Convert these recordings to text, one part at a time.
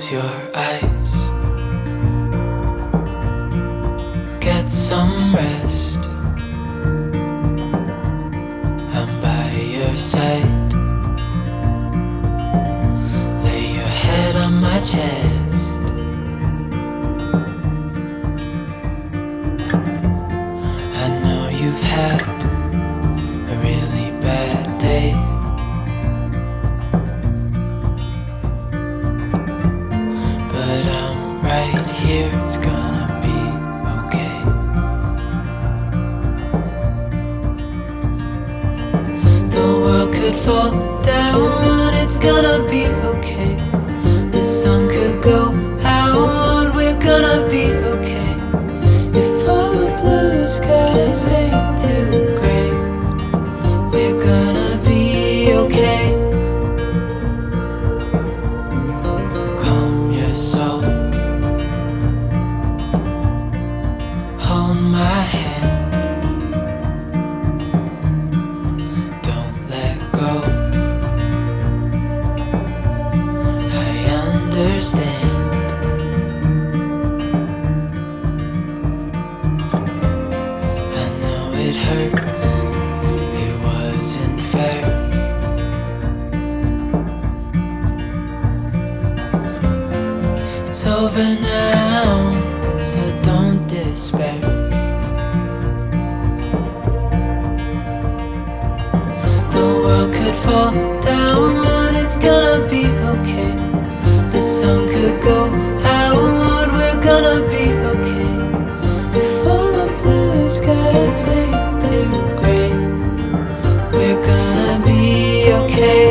Close your eyes, get some rest. I'm by your side. Lay your head on my chest. I know you've had a really bad day, but I'm right here, it's gonna be okay. The world could fall down, it's gonna be okay. The sun could go out, we're gonna be okay. If all the blue skies fade to gray, we're gonna be okay. Calm your soul, hold my hand, don't let go. I understand. I know it hurts, it wasn't fair. It's over now, so don't despair. The world could fall down, it's gonna be okay. The sun could go out, we're gonna be okay. If all the blue skies fade to gray, we're gonna be okay.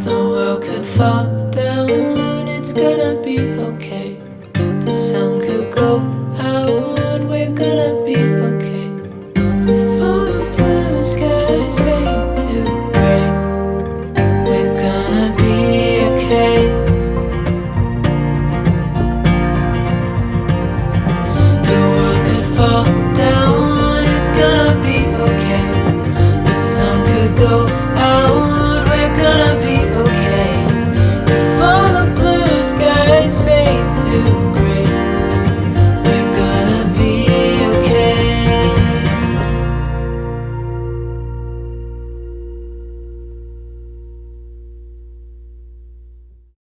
The world could fall